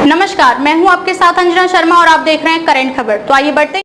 नमस्कार, मैं हूं आपके साथ अंजना शर्मा और आप देख रहे हैं करंट खबर। तो आइए बढ़ते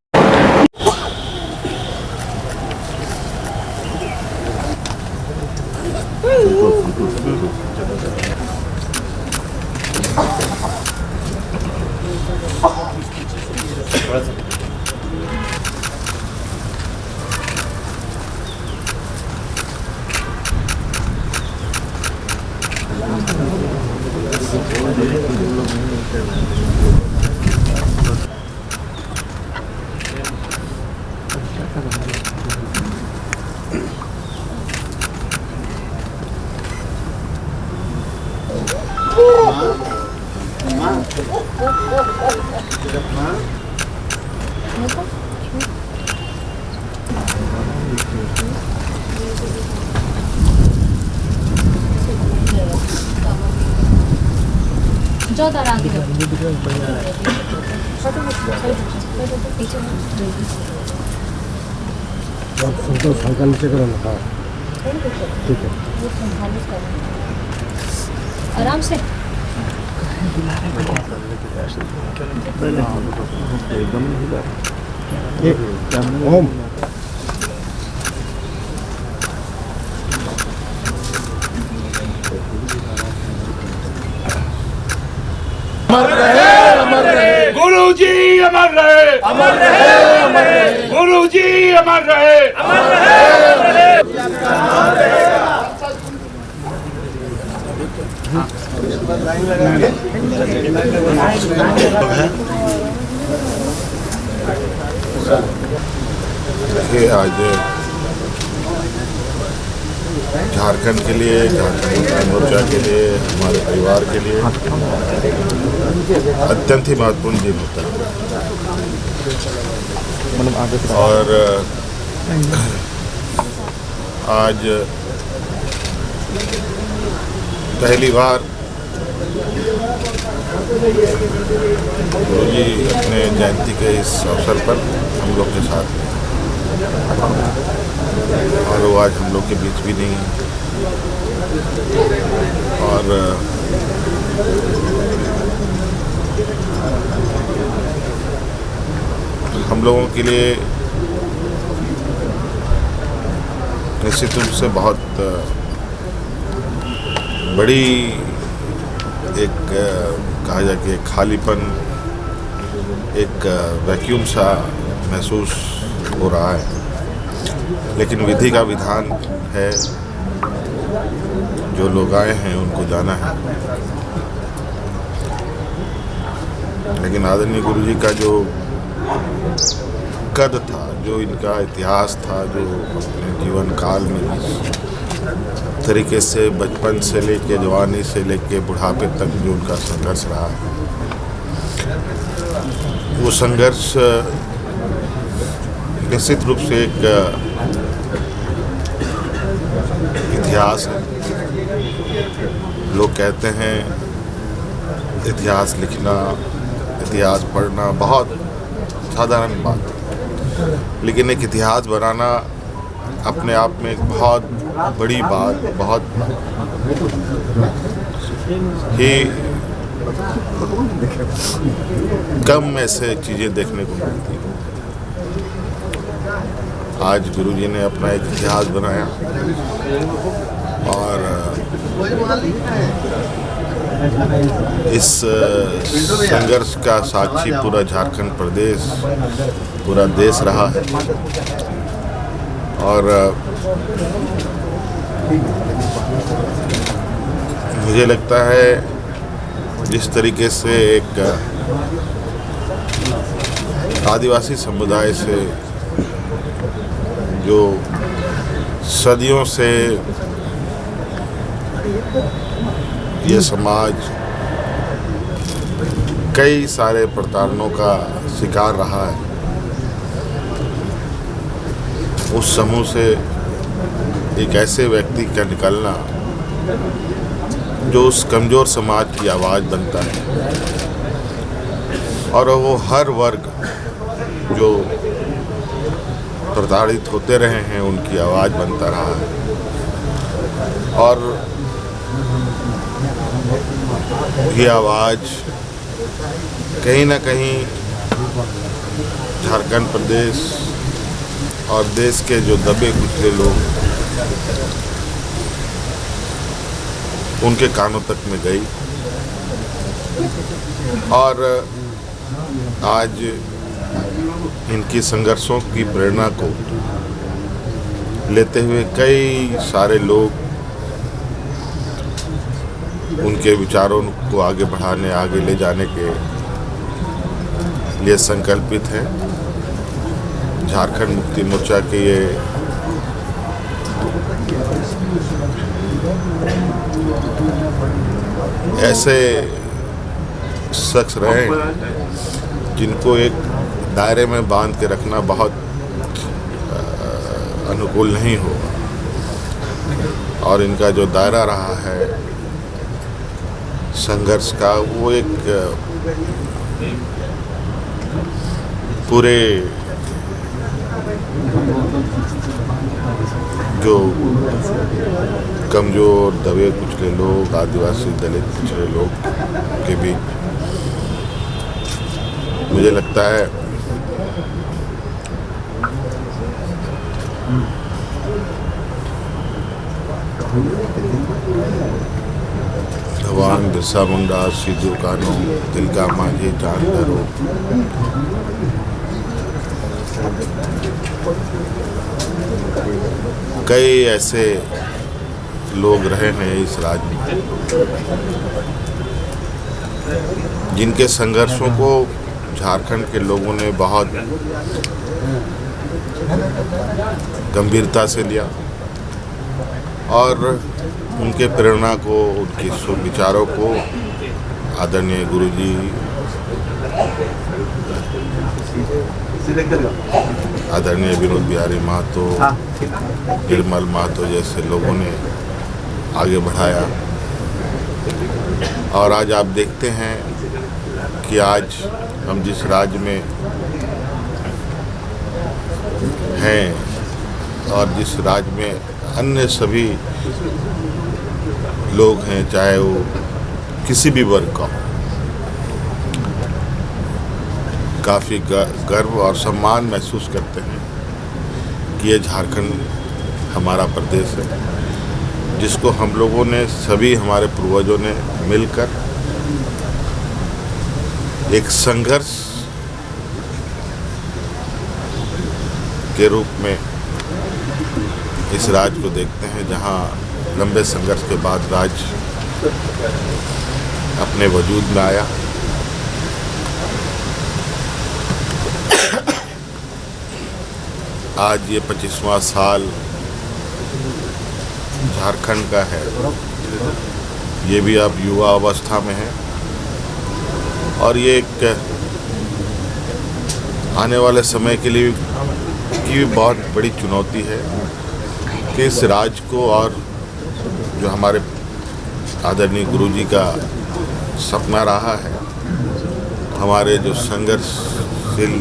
संतोष हल्का नीचे करो ना। हाँ ठीक है, आराम से। ओम गुरु जी अमर रहे, अमर रहे, अमर रहे। गुरु जी अमर रहे, अमर रहे, अमर रहे। आज झारखंड के लिए, झारखंड मुक्ति मोर्चा के लिए, हमारे परिवार के लिए अत्यंत ही महत्वपूर्ण दिन होता है। और आज पहली बार गुरु जी अपने जयंती के इस अवसर पर हम लोग के साथ हैं और वो आज हम लोग के बीच भी नहीं है। और हम लोगों के लिए निश्चित रूप से बहुत बड़ी एक कहा जाए कि खालीपन, एक वैक्यूम सा महसूस हो रहा है। लेकिन विधि का विधान है, जो लोग आए हैं उनको जाना है। लेकिन आदरणीय गुरु जी का जो कद था, जो इनका इतिहास था, जो अपने जीवन काल में जिस तरीके से बचपन से लेके जवानी से लेके बुढ़ापे तक जो उनका संघर्ष रहा है, वो संघर्ष निश्चित रूप से एक इतिहास है। लोग कहते हैं इतिहास लिखना, इतिहास पढ़ना बहुत साधारण बात है, लेकिन एक इतिहास बनाना अपने आप में एक बहुत बड़ी बात, बहुत ही कम ऐसे चीज़ें देखने को मिलती हैं। आज गुरुजी ने अपना एक इतिहास बनाया और इस संघर्ष का साक्षी पूरा झारखंड प्रदेश, पूरा देश रहा है। और मुझे लगता है जिस तरीके से एक आदिवासी समुदाय से जो सदियों से ये समाज कई सारे प्रताड़नों का शिकार रहा है, उस समूह से एक ऐसे व्यक्ति का निकलना जो उस कमज़ोर समाज की आवाज़ बनता है, और वो हर वर्ग जो प्रताड़ित होते रहे हैं उनकी आवाज़ बनता रहा है। और ये आवाज़ कहीं ना कहीं झारखंड प्रदेश और देश के जो दबे कुचले लोग उनके कानों तक में गई और आज इनकी संघर्षों की प्रेरणा को लेते हुए कई सारे लोग उनके विचारों को आगे बढ़ाने, आगे ले जाने के लिए संकल्पित हैं। झारखंड मुक्ति मोर्चा के ये ऐसे शख्स रहे जिनको एक दायरे में बांध के रखना बहुत अनुकूल नहीं होगा और इनका जो दायरा रहा है संघर्ष का, वो एक पूरे जो कमज़ोर दबे कुचले लोग, आदिवासी दलित पिछड़े लोग के बीच मुझे लगता है भगवान बिरसा मुंडा, सिद्धू कान्हू, तिलका मांझी, चांद धरो, कई ऐसे लोग रहे हैं इस राज्य में जिनके संघर्षों को झारखंड के लोगों ने बहुत गंभीरता से लिया और उनके प्रेरणा को, उनके विचारों को आदरणीय गुरुजी, आदरणीय विनोद बिहारी महतो, निर्मल महतो जैसे लोगों ने आगे बढ़ाया और आज आप देखते हैं कि आज हम जिस राज्य में हैं और जिस राज्य में अन्य सभी लोग हैं, चाहे वो किसी भी वर्ग का हो, काफ़ी गर्व और सम्मान महसूस करते हैं कि ये झारखंड हमारा प्रदेश है जिसको हम लोगों ने, सभी हमारे पूर्वजों ने मिलकर एक संघर्ष के रूप में इस राज्य को देखते हैं, जहां लंबे संघर्ष के बाद राज्य अपने वजूद में आया। आज ये 25वां साल झारखंड का है, ये भी अब युवा अवस्था में है और ये एक आने वाले समय के लिए की भी बहुत बड़ी चुनौती है कि इस राज्य को, और जो हमारे आदरणीय गुरुजी का सपना रहा है, हमारे जो संघर्षशील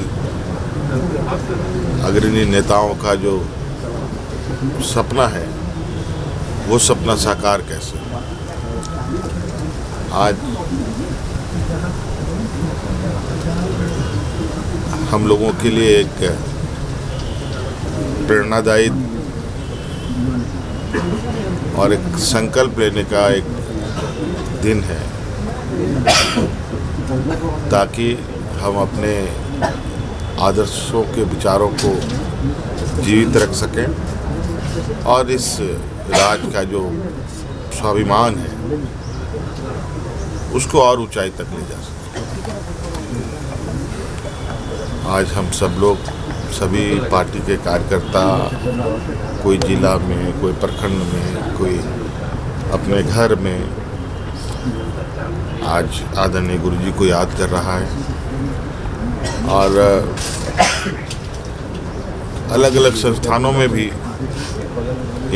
अग्रणी नेताओं का जो सपना है, वो सपना साकार कैसे। आज हम लोगों के लिए एक प्रेरणादायी और एक संकल्प लेने का एक दिन है, ताकि हम अपने आदर्शों के विचारों को जीवित रख सकें और इस राज्य का जो स्वाभिमान है उसको और ऊंचाई तक ले जा सकें। आज हम सब लोग, सभी पार्टी के कार्यकर्ता, कोई जिला में, कोई प्रखंड में, कोई अपने घर में, आज आदरणीय गुरुजी को याद कर रहा है और अलग अलग संस्थानों में भी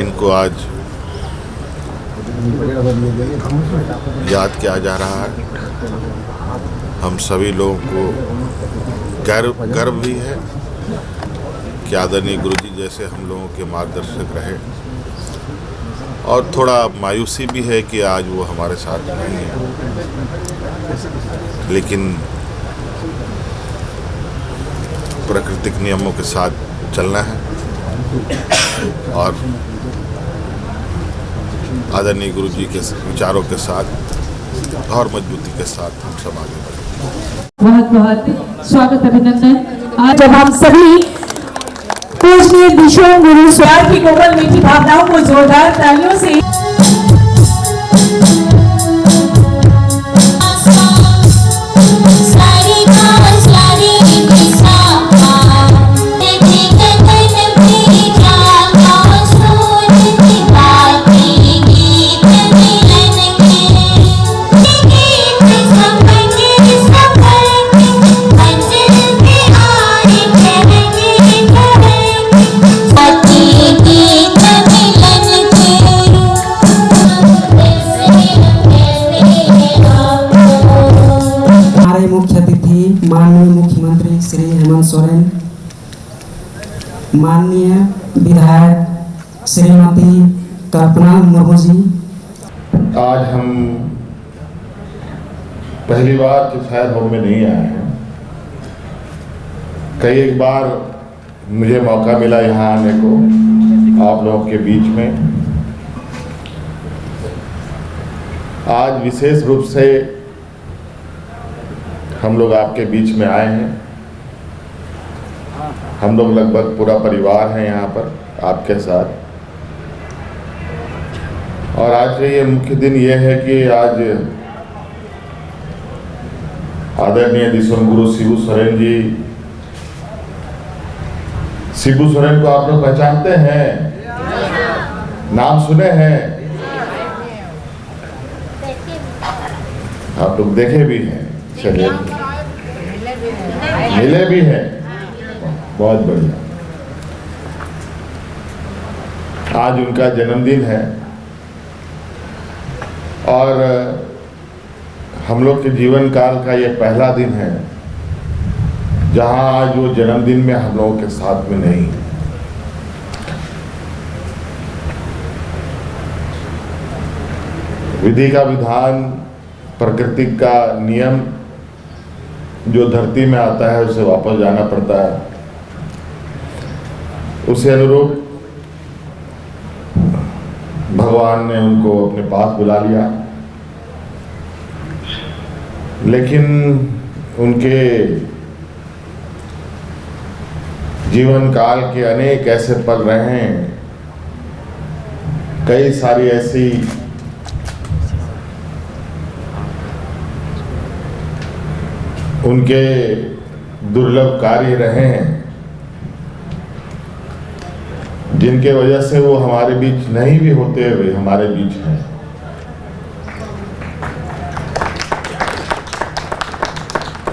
इनको आज याद किया जा रहा है। हम सभी लोगों को गर्व भी है कि आदरणीय गुरुजी जैसे हम लोगों के मार्गदर्शक रहे, और थोड़ा मायूसी भी है कि आज वो हमारे साथ नहीं है, लेकिन प्राकृतिक नियमों के साथ चलना है और आदरणीय गुरु जी के विचारों के साथ और मजबूती के साथ हम सब आगे बढ़ें। बहुत बहुत स्वागत अभिनंदन। आज जब हम सभी पूजनीय विश्व गुरु स्वार की कोमल मीठी भावनाओं को जोरदार तालियों से माननीय मुख्यमंत्री श्री हेमंत सोरेन, माननीय विधायक श्रीमती कल्पना मुर्मू जी। आज हम पहली बार तो शायद हम में नहीं आए हैं, कई एक बार मुझे मौका मिला यहाँ आने को आप लोगों के बीच में। आज विशेष रूप से हम लोग आपके बीच में आए हैं। हम लोग लगभग पूरा परिवार है यहाँ पर आपके साथ। और आज ये मुख्य दिन ये है कि आज आदरणीय दिसंगुरु शिबू सोरेन जी, शिबू सोरेन को आप लोग पहचानते हैं, नाम सुने हैं, आप लोग देखे भी हैं, चलिए मिले भी हैं, बहुत बढ़िया। आज उनका जन्मदिन है और हम लोग के जीवन काल का ये पहला दिन है जहां आज वो जन्मदिन में हम लोगों के साथ में नहीं। विधि का विधान, प्रकृति का नियम जो धरती में आता है उसे वापस जाना पड़ता है। उसे अनुरूप भगवान ने उनको अपने पास बुला लिया, लेकिन उनके जीवन काल के अनेक ऐसे पल रहे हैं, कई सारी ऐसी उनके दुर्लभ कार्य रहे हैं जिनके वजह से वो हमारे बीच नहीं भी होते हुए हमारे बीच हैं।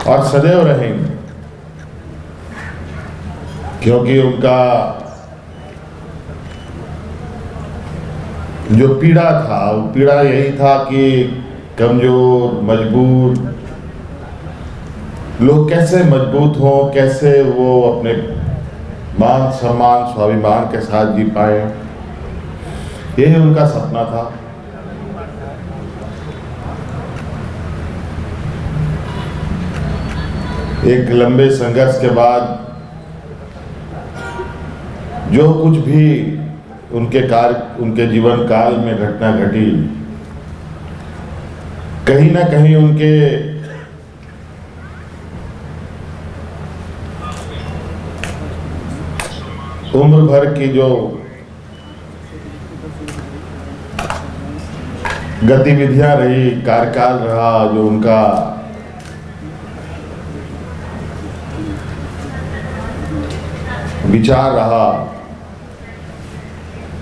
और सदैव रहेंगे, क्योंकि उनका जो पीड़ा था वो पीड़ा यही था कि कमजोर, मजबूर लोग कैसे मजबूत हों, कैसे वो अपने मान सम्मान स्वाभिमान के साथ जी पाए, यही उनका सपना था। एक लंबे संघर्ष के बाद जो कुछ भी उनके जीवन काल में घटना घटी, कहीं ना कहीं उनके उम्र भर की जो गतिविधियां रही, कार्यकाल रहा, जो उनका विचार रहा,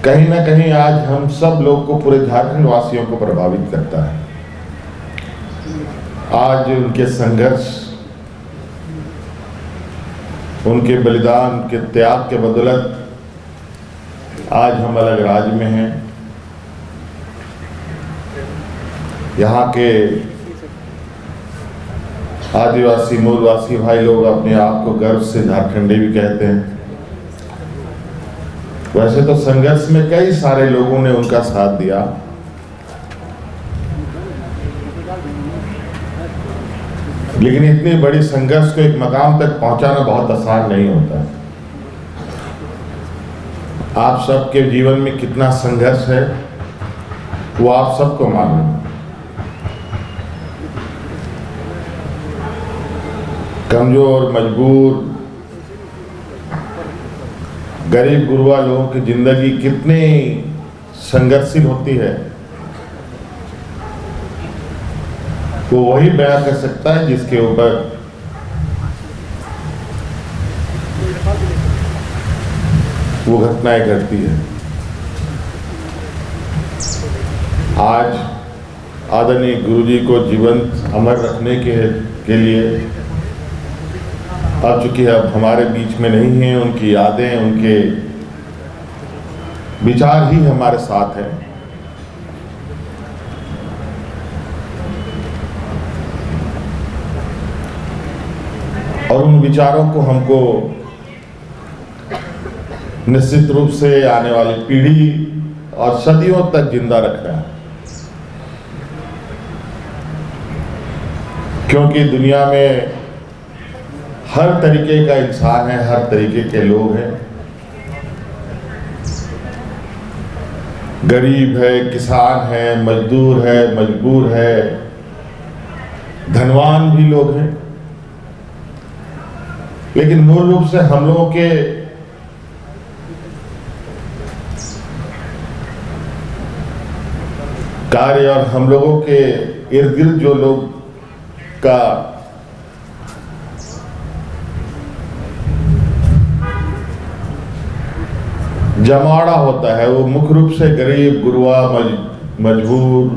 कहीं ना कहीं आज हम सब लोग को, पूरे झारखंड वासियों को प्रभावित करता है। आज उनके संघर्ष, उनके बलिदान, के त्याग के बदौलत आज हम अलग राज्य में हैं। यहाँ के आदिवासी मूलवासी भाई लोग अपने आप को गर्व से झारखंडी भी कहते हैं। वैसे तो संघर्ष में कई सारे लोगों ने उनका साथ दिया, लेकिन इतनी बड़ी संघर्ष को एक मकाम तक पहुंचाना बहुत आसान नहीं होता। आप सबके जीवन में कितना संघर्ष है वो आप सबको मालूम है। कमजोर, मजबूर, गरीब गुरबा लोगों की जिंदगी कितनी संघर्षशील होती है वो वही बयान कर सकता है जिसके ऊपर वो घटनाएं घटती है। आज आदरणीय गुरुजी को जीवंत अमर रखने के लिए अब चूंकि अब हमारे बीच में नहीं है, उनकी यादें, उनके विचार ही हमारे साथ हैं। और उन विचारों को हमको निश्चित रूप से आने वाली पीढ़ी और सदियों तक जिंदा रखना है, क्योंकि दुनिया में हर तरीके का इंसान है, हर तरीके के लोग हैं। गरीब है, किसान है, मजदूर है, मजबूर है, धनवान भी लोग हैं। लेकिन मूल रूप से हम लोगों के कार्य और हम लोगों के इर्द गिर्द जो लोग का जमावड़ा होता है वो मुख्य रूप से गरीब, गुरबा, मजबूर,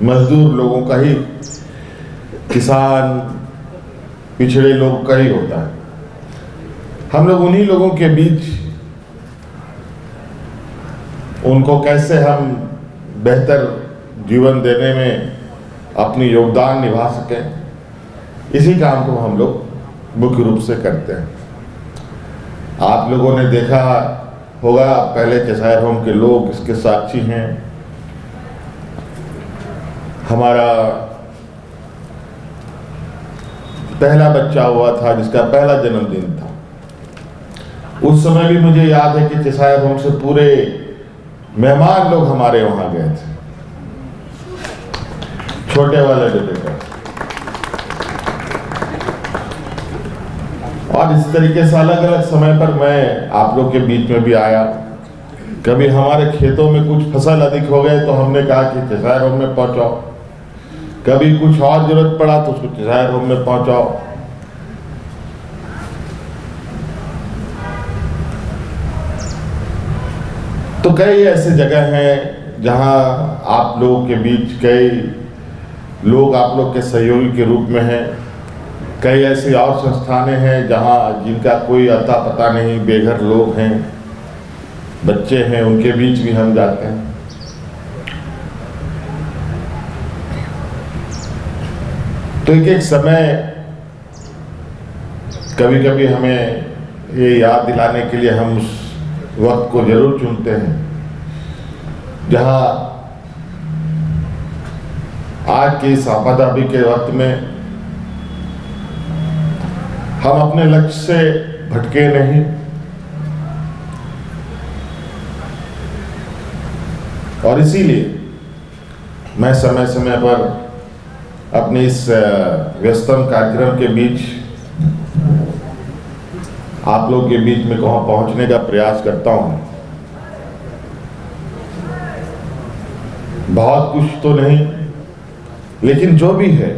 मजदूर लोगों का ही, किसान, पिछड़े लोग का ही होता है। हम लोग उन्हीं लोगों के बीच उनको कैसे हम बेहतर जीवन देने में अपनी योगदान निभा सकें, इसी काम को हम लोग मुख्य रूप से करते हैं। आप लोगों ने देखा होगा, पहले चेसायर होम के लोग इसके साक्षी हैं। हमारा पहला बच्चा हुआ था जिसका पहला जन्मदिन था। उस समय भी मुझे याद है कि चेसायर होम से पूरे मेहमान लोग हमारे वहां गए थे, छोटे वाले बेटे का। और इस तरीके से अलग अलग समय पर मैं आप लोग के बीच में भी आया। कभी हमारे खेतों में कुछ फसल अधिक हो गए तो हमने कहा कि चेसायर होम में पहुंचाओ, कभी कुछ और जरूरत पड़ा तो उसको चेसायर होम में पहुंचाओ। तो कई ऐसे जगह हैं जहां आप लोगों के बीच कई लोग आप लोग के सहयोगी के रूप में हैं। कई ऐसी और संस्थानें हैं जहां जिनका कोई अता पता नहीं, बेघर लोग हैं, बच्चे हैं, उनके बीच भी हम जाते हैं। तो एक समय कभी कभी हमें ये याद दिलाने के लिए हम उस वक्त को जरूर चुनते हैं जहां आज की इस आपाधापी के वक्त में हम अपने लक्ष्य से भटके नहीं और इसीलिए मैं समय समय पर अपने इस व्यस्तम कार्यक्रम के बीच आप लोग के बीच में कहाँ पहुंचने का प्रयास करता हूं। बहुत कुछ तो नहीं, लेकिन जो भी है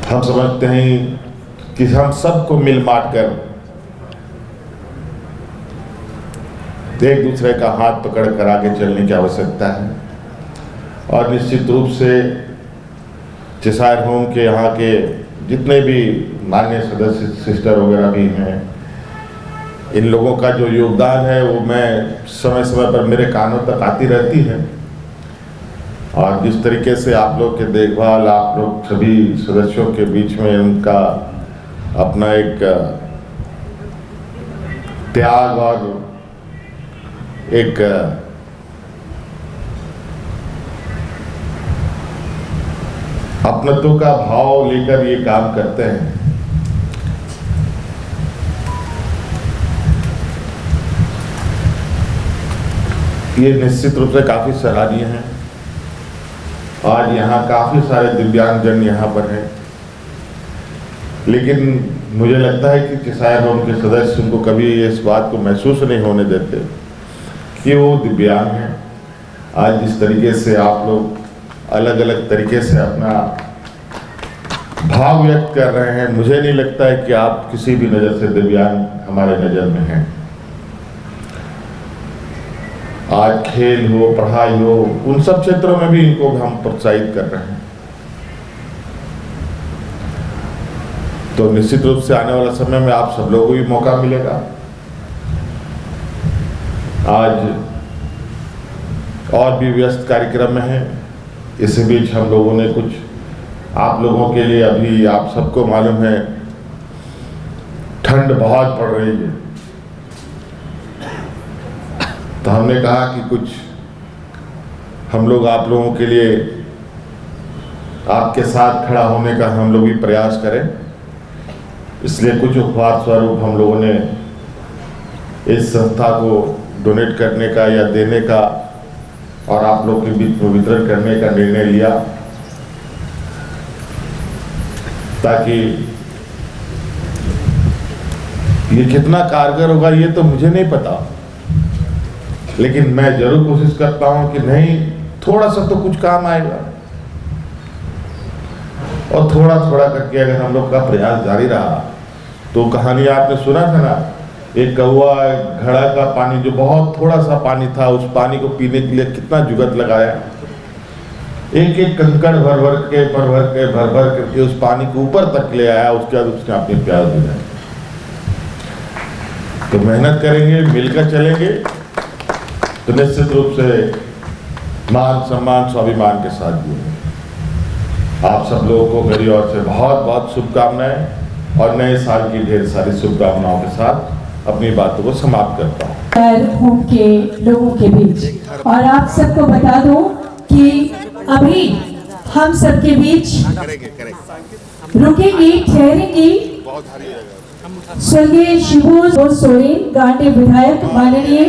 हम समझते हैं कि हम सबको मिल बांट कर एक दूसरे का हाथ पकड़ कर आगे चलने की आवश्यकता है। और निश्चित रूप से चेसायर होम के यहाँ के जितने भी मान्य सदस्य सिस्टर वगैरह भी हैं, इन लोगों का जो योगदान है वो मैं समय समय पर मेरे कानों तक आती रहती है। और जिस तरीके से आप लोग के देखभाल, आप लोग सभी सदस्यों के बीच में उनका अपना एक त्याग और एक अपनत्व का भाव लेकर ये काम करते हैं। ये निश्चित रूप से काफी सराहनीय है। आज यहाँ काफी सारे दिव्यांगजन यहाँ पर हैं, लेकिन मुझे लगता है कि शायद उनके सदस्य उनको कभी इस बात को महसूस नहीं होने देते कि वो दिव्यांग हैं। आज जिस तरीके से आप लोग अलग अलग तरीके से अपना भाव व्यक्त कर रहे हैं, मुझे नहीं लगता है कि आप किसी भी नज़र से दिव्यांग हमारे नज़र में हैं। आज खेल हो, पढ़ाई हो, उन सब क्षेत्रों में भी इनको हम प्रोत्साहित कर रहे हैं। तो निश्चित रूप से आने वाला समय में आप सब लोगों को भी मौका मिलेगा। आज और भी व्यस्त कार्यक्रम में हैं। इसी बीच हम लोगों ने कुछ आप लोगों के लिए, अभी आप सबको मालूम है ठंड बहुत पड़ रही है, तो हमने कहा कि कुछ हम लोग आप लोगों के लिए आपके साथ खड़ा होने का हम लोग भी प्रयास करें। इसलिए कुछ उपहार स्वरूप हम लोगों ने इस संस्था को डोनेट करने का या देने का और आप लोग के बीच में वितरण करने का निर्णय लिया, ताकि ये कितना कारगर होगा ये तो मुझे नहीं पता, लेकिन मैं जरूर कोशिश करता हूं कि नहीं, थोड़ा सा तो कुछ काम आएगा। और थोड़ा थोड़ा करके अगर हम लोग का प्रयास जारी रहा तो कहानी आपने सुना था ना, एक कौवा घड़ा का पानी, जो बहुत थोड़ा सा पानी था, उस पानी को पीने के लिए कितना जुगत लगाया, एक एक कंकड़ भर भर करके उस पानी को ऊपर तक ले आया। उसके बाद उसने अपनी प्यास बुझाई। तो मेहनत करेंगे, मिलकर चलेंगे तो निश्चित रूप से मान सम्मान स्वाभिमान के साथ जिएंगे। आप सब लोगों को मेरी ओर से बहुत बहुत शुभकामनाएं और नए साल की ढेर सारी शुभकामनाओं के साथ अपनी बातों को समाप्त करता हूँ। होम के लोगों के बीच, और आप सबको बता दूं कि अभी हम सबके बीच रुकेंगी, ठहरेंगी स्वर्गीय शिबू सोरेन, गांधी विधायक माननीय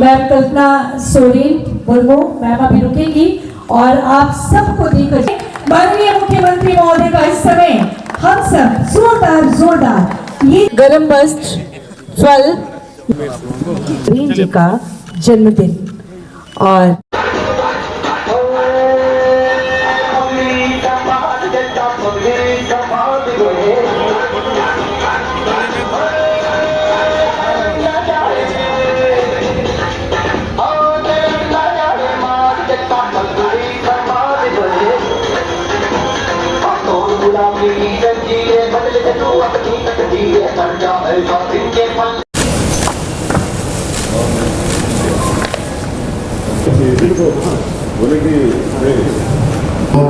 मैम कल्पना सोरेन मुर्मू मैम अभी रुकेंगी, और आप सबको देकर माननीय मुख्यमंत्री महोदय का इस समय हम सब जोरदार ये गरम वस्त्र फल जी का जन्मदिन। और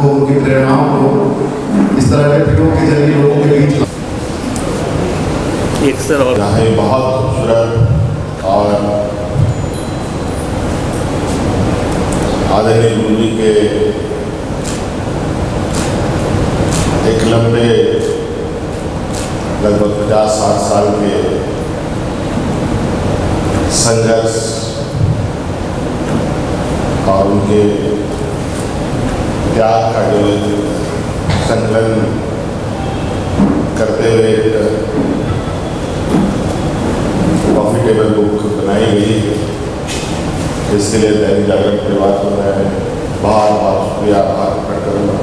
उनकी प्रेरणाओं को इस तरह के फिल्मों के जरिए लोगों के बीच चाहे बहुत खूबसूरत और आदरणीय गुरु जी के एक लंबे लगभग 50-60 साल के संघर्ष और उनके त्याग का जो संकलन करते हुए कॉफी टेबल बुक बनाई गई, इसके लिए दैनिक जागरण परिवार को मैं बहुत बहुत शुक्रिया आभार प्रकट करूँगा।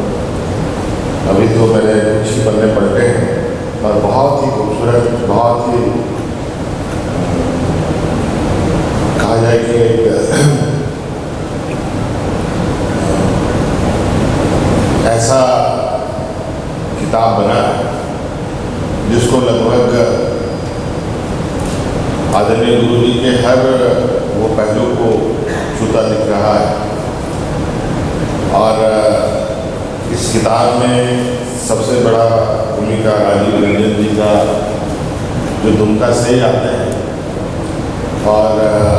अभी तो मैंने कुछ ही पन्ने पढ़ते हैं और बहुत ही खूबसूरत, बहुत ही कहा जाए कि ऐसा किताब बना है जिसको लगभग आदरणीय गुरु जी के हर वो पहलू को छूता दिख रहा है। और इस किताब में सबसे बड़ा भूमिका राजीव रंजन जी का जो दुमका से ही आते हैं, और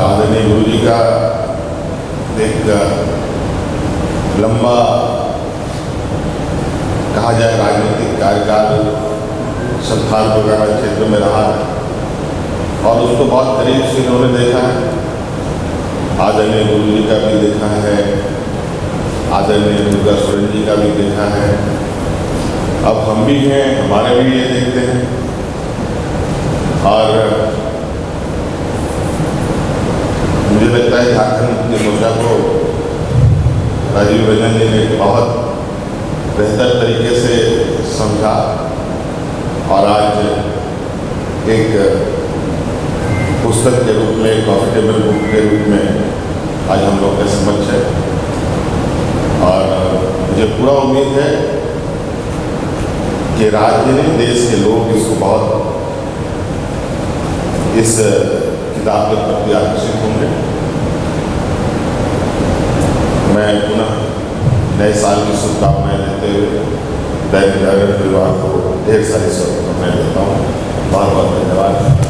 आदरणीय गुरु जी का एक लंबा कहा जाए राजनीतिक कार्यकाल संथाल वगैरह क्षेत्र में रहा है और उसको बहुत करीब से इन्होंने देखा है। आदरणीय गुरु जी का भी देखा है, आदरणीय दुर्गा सोरेन जी का भी देखा है। अब हम भी हैं, हमारे भी ये देखते हैं। और मुझे लगता है झारखंड के मोर्चा को राजीव रंजन जी ने बहुत बेहतर तरीके से समझा और आज एक पुस्तक के रूप में, प्रॉफिटेबल बुक के रूप में आज हम लोग के समक्ष है। और मुझे पूरा उम्मीद है कि राज्य ने, देश के लोग इसको बहुत इस किताब के प्रति आकर्षित होंगे। मैं पुनः नए साल की शुभकामनाएं देते हुए दैनिक जागरण परिवार को ढेर सारी शुभकामनाएं देता हूँ। बहुत बहुत धन्यवाद।